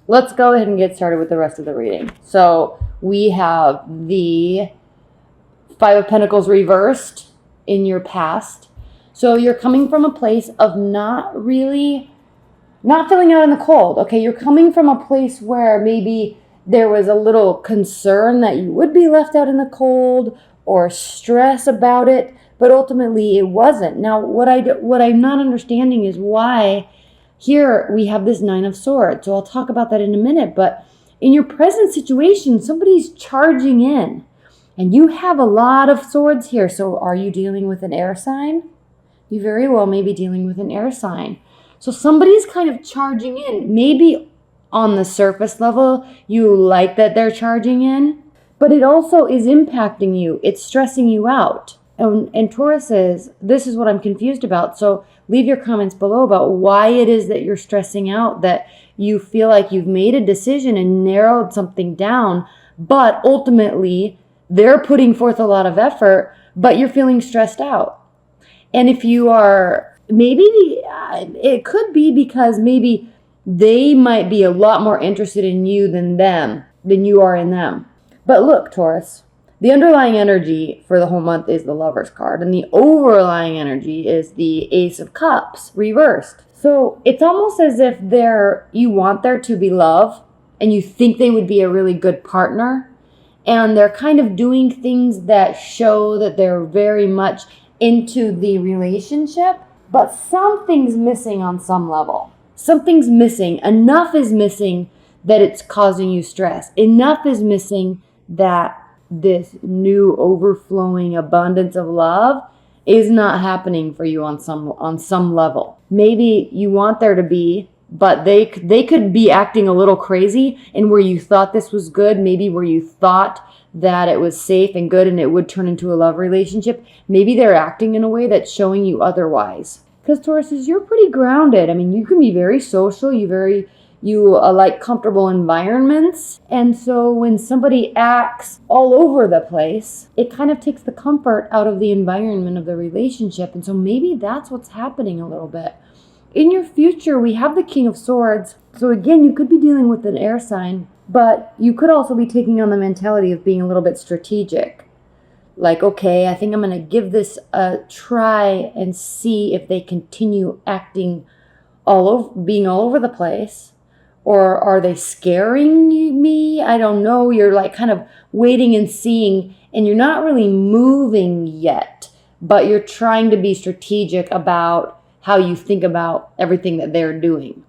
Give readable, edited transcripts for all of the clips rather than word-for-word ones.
let's go ahead and get started with the rest of the reading. So we have the Five of Pentacles reversed in your past. So you're coming from a place of not feeling out in the cold. Okay, you're coming from a place where maybe there was a little concern that you would be left out in the cold or stress about it, but ultimately it wasn't. Now, what I'm not understanding is why here we have this Nine of Swords. So I'll talk about that in a minute, but in your present situation, somebody's charging in and you have a lot of swords here. So are you dealing with an air sign? You very well may be dealing with an air sign. So somebody's kind of charging in. Maybe on the surface level, you like that they're charging in, but it also is impacting you. It's stressing you out. And Tauruses, this is what I'm confused about. So leave your comments below about why it is that you're stressing out, that you feel like you've made a decision and narrowed something down, but ultimately they're putting forth a lot of effort, but you're feeling stressed out. And if you are, maybe it could be because maybe they might be a lot more interested in you than you are in them. But look, Taurus, the underlying energy for the whole month is the Lover's card, and the overlying energy is the Ace of Cups reversed. So it's almost as if you want there to be love, and you think they would be a really good partner, and they're kind of doing things that show that they're very much into the relationship, but something's missing on some level. Something's missing. Enough is missing that it's causing you stress. Enough is missing that this new overflowing abundance of love is not happening for you on some level. Maybe you want there to be, but they could be acting a little crazy, and where you thought this was good, maybe where you thought that it was safe and good and it would turn into a love relationship, maybe they're acting in a way that's showing you otherwise. Because Tauruses, you're pretty grounded. I mean, you can be very social, you like comfortable environments. And so when somebody acts all over the place, it kind of takes the comfort out of the environment of the relationship. And so maybe that's what's happening a little bit. In your future, we have the King of Swords. So again, you could be dealing with an air sign, but you could also be taking on the mentality of being a little bit strategic. Like, okay, I think I'm going to give this a try and see if they continue acting being all over the place. Or are they scaring me? I don't know. You're like kind of waiting and seeing, and you're not really moving yet, but you're trying to be strategic about how you think about everything that they're doing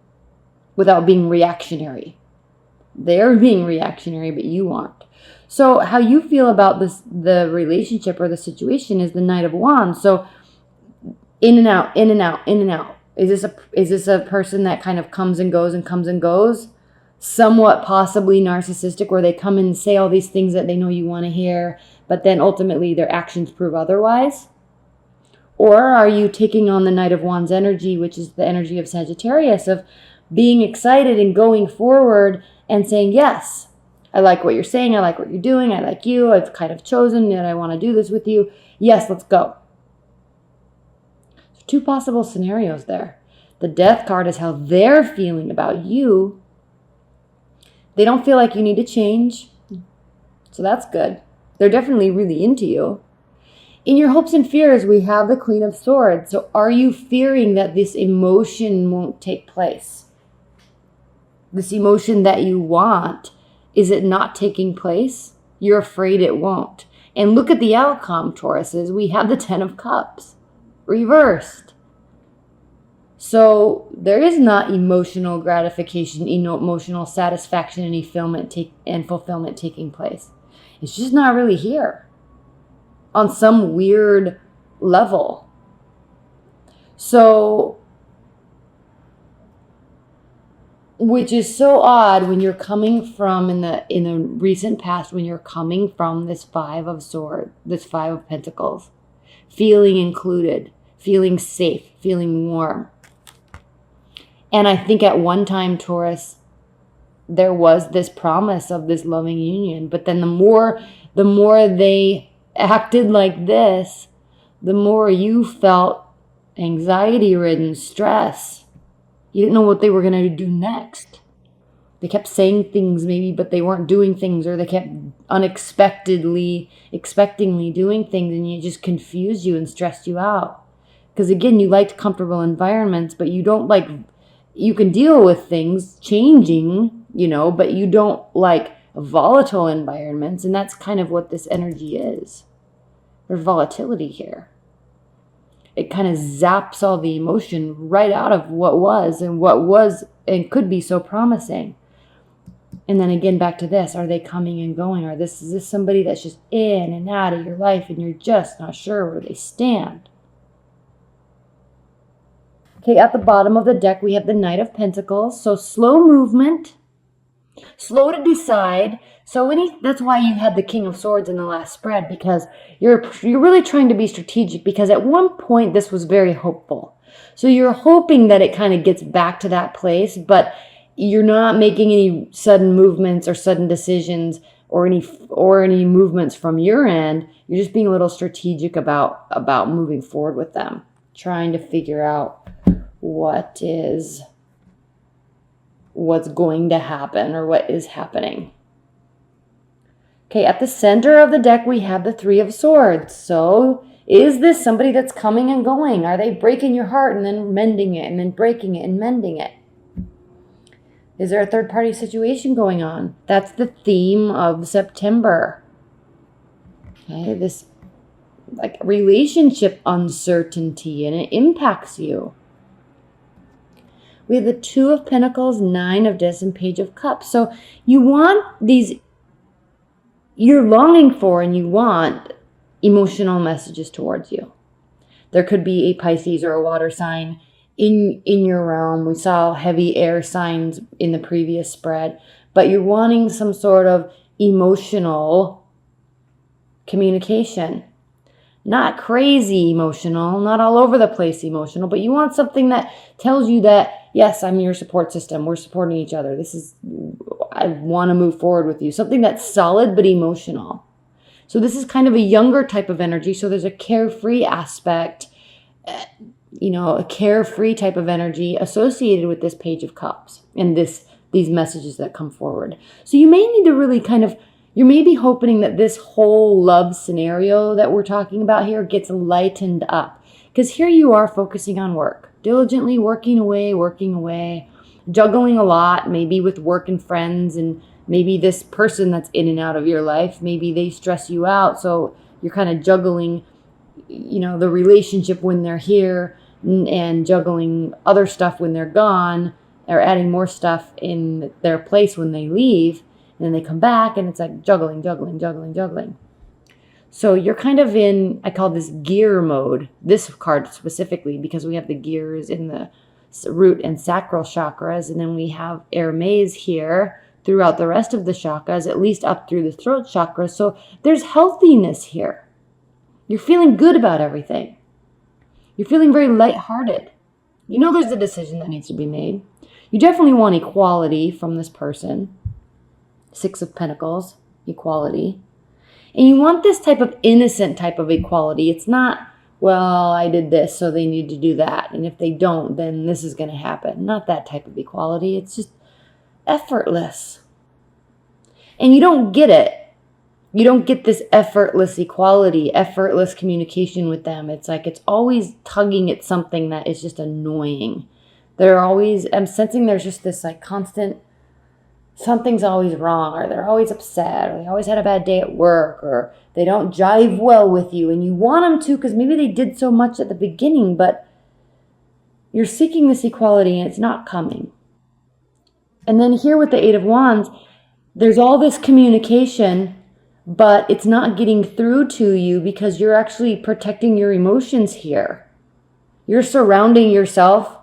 without being reactionary. They're being reactionary, but you aren't. So how you feel about the relationship or the situation is the Knight of Wands. So in and out, in and out, in and out. Is this a person that kind of comes and goes, somewhat possibly narcissistic, where they come and say all these things that they know you want to hear, but then ultimately their actions prove otherwise? Or are you taking on the Knight of Wands energy, which is the energy of Sagittarius, of being excited and going forward and saying, yes, I like what you're saying, I like what you're doing, I like you, I've kind of chosen that I want to do this with you. Yes, let's go. Two possible scenarios there. The Death card is how they're feeling about you. They don't feel like you need to change. So that's good. They're definitely really into you. In your hopes and fears, we have the Queen of Swords. So are you fearing that this emotion won't take place? This emotion that you want, is it not taking place? You're afraid it won't. And look at the outcome, Tauruses. We have the Ten of Cups reversed. So there is not emotional gratification, emotional satisfaction and fulfillment taking place. It's just not really here on some weird level. So, which is so odd when you're coming from in the recent past, when you're coming from this Five of Swords, this Five of Pentacles, feeling included, feeling safe, feeling warm. And I think at one time, Taurus, there was this promise of this loving union. But then the more they acted like this, the more you felt anxiety-ridden, stress. You didn't know what they were going to do next. They kept saying things maybe, but they weren't doing things, or they kept expectingly doing things, and it just confused you and stressed you out. Because again, you liked comfortable environments, but you don't like, you can deal with things changing, but you don't like volatile environments. And that's kind of what this energy is. There's volatility here. It kind of zaps all the emotion right out of what was and could be so promising. And then again, back to this, are they coming and going? Is this somebody that's just in and out of your life and you're just not sure where they stand? Okay, at the bottom of the deck, we have the Knight of Pentacles. So slow movement, slow to decide. That's why you had the King of Swords in the last spread, because you're really trying to be strategic, because at one point this was very hopeful. So you're hoping that it kind of gets back to that place, but you're not making any sudden movements or sudden decisions or any movements from your end. You're just being a little strategic about moving forward with them, trying to figure out what's going to happen or what is happening. Okay, at the center of the deck, we have the Three of Swords. So is this somebody that's coming and going? Are they breaking your heart and then mending it and then breaking it and mending it? Is there a third-party situation going on? That's the theme of September. Okay, this like relationship uncertainty, and it impacts you. We have the Two of Pentacles, Nine of Discs, and Page of Cups. So you want you're longing for and you want emotional messages towards you. There could be a Pisces or a water sign in your realm. We saw heavy air signs in the previous spread, but you're wanting some sort of emotional communication. Not crazy emotional, not all over the place emotional, but you want something that tells you that, yes, I'm your support system. We're supporting each other. I want to move forward with you. Something that's solid but emotional. So this is kind of a younger type of energy. So there's a carefree aspect, a carefree type of energy associated with this Page of Cups and these messages that come forward. So you may need to really you may be hoping that this whole love scenario that we're talking about here gets lightened up. Because here you are focusing on work, diligently working away, juggling a lot, maybe with work and friends, and maybe this person that's in and out of your life, maybe they stress you out. So you're kind of juggling, the relationship when they're here and juggling other stuff when they're gone, or adding more stuff in their place when they leave. And then they come back and it's like juggling. So you're kind of in, I call this gear mode, this card specifically, because we have the gears in the root and sacral chakras. And then we have air maze here throughout the rest of the chakras, at least up through the throat chakra. So there's healthiness here. You're feeling good about everything. You're feeling very lighthearted. There's a decision that needs to be made. You definitely want equality from this person. Six of Pentacles, equality. And you want this type of innocent type of equality. It's not, well, I did this, so they need to do that. And if they don't, then this is going to happen. Not that type of equality. It's just effortless. And you don't get it. You don't get this effortless equality, effortless communication with them. It's like it's always tugging at something that is just annoying. I'm sensing there's just this like constant, something's always wrong, or they're always upset, or they always had a bad day at work, or they don't jive well with you, and you want them to because maybe they did so much at the beginning, but you're seeking this equality and it's not coming. And then here with the Eight of Wands, there's all this communication, but it's not getting through to you because you're actually protecting your emotions here. You're surrounding yourself,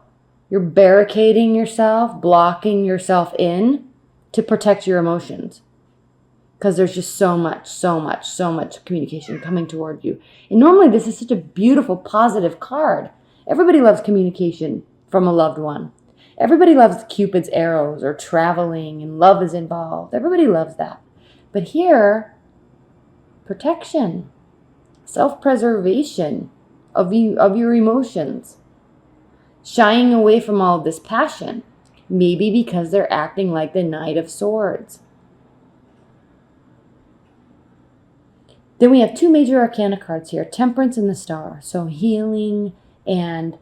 you're barricading yourself, blocking yourself in to protect your emotions, because there's just so much communication coming toward you. And normally this is such a beautiful, positive card. Everybody loves communication from a loved one. Everybody loves Cupid's arrows or traveling and love is involved. Everybody loves that. But here, protection, self-preservation of your emotions, shying away from all of this passion. Maybe because they're acting like the Knight of Swords. Then we have two major arcana cards here, Temperance and the Star. So healing and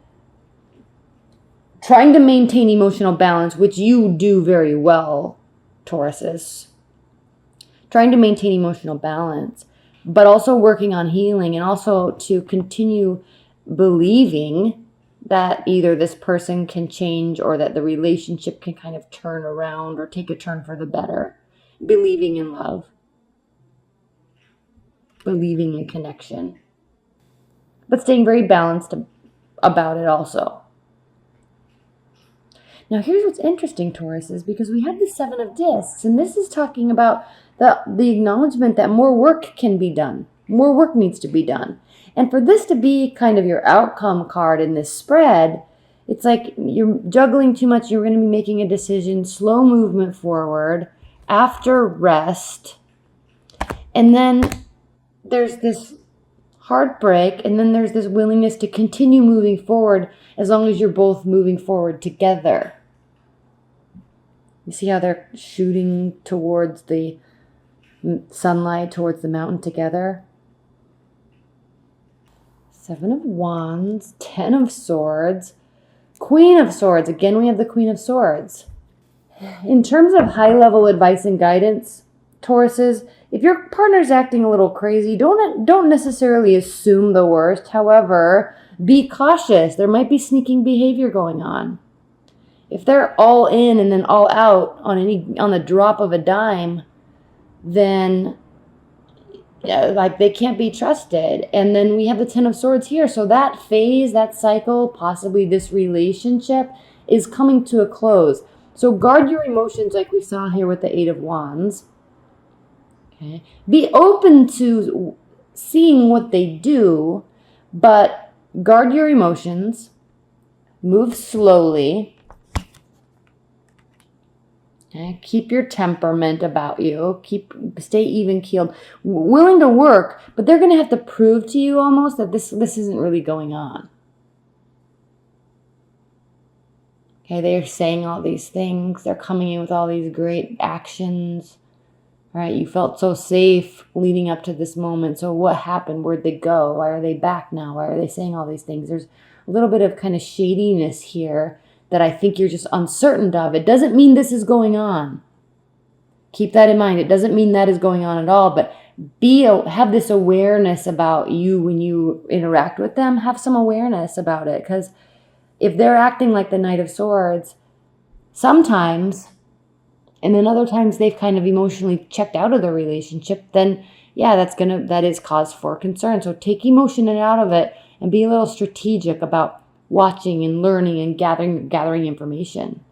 trying to maintain emotional balance, which you do very well, Tauruses. Trying to maintain emotional balance, but also working on healing, and also to continue believing that either this person can change or that the relationship can kind of turn around or take a turn for the better. Believing in love. Believing in connection. But staying very balanced about it also. Now here's what's interesting, Taurus, is because we have the Seven of Discs, and this is talking about the acknowledgement that more work can be done. More work needs to be done. And for this to be kind of your outcome card in this spread, it's like you're juggling too much. You're going to be making a decision, slow movement forward, after rest. And then there's this heartbreak, and then there's this willingness to continue moving forward as long as you're both moving forward together. You see how they're shooting towards the sunlight, towards the mountain together? Seven of Wands, Ten of Swords, Queen of Swords. Again, we have the Queen of Swords. In terms of high-level advice and guidance, Tauruses, if your partner's acting a little crazy, don't necessarily assume the worst. However, be cautious. There might be sneaking behavior going on. If they're all in and then all out on the drop of a dime, then like they can't be trusted. And then we have the Ten of Swords here. So that phase, that cycle, possibly this relationship is coming to a close. So guard your emotions like we saw here with the Eight of Wands. Okay. Be open to seeing what they do, but guard your emotions. Move slowly. Okay. Keep your temperament about you. Stay even-keeled. Willing to work, but they're going to have to prove to you almost that this isn't really going on. Okay, they're saying all these things. They're coming in with all these great actions. All right, you felt so safe leading up to this moment. So what happened? Where'd they go? Why are they back now? Why are they saying all these things? There's a little bit of kind of shadiness here that I think you're just uncertain of. It doesn't mean this is going on. Keep that in mind. It doesn't mean that is going on at all, but have this awareness about you when you interact with them. Have some awareness about it, because if they're acting like the Knight of Swords, sometimes, and then other times they've kind of emotionally checked out of the relationship, then yeah, that is cause for concern. So take emotion out of it and be a little strategic about watching and learning and gathering information.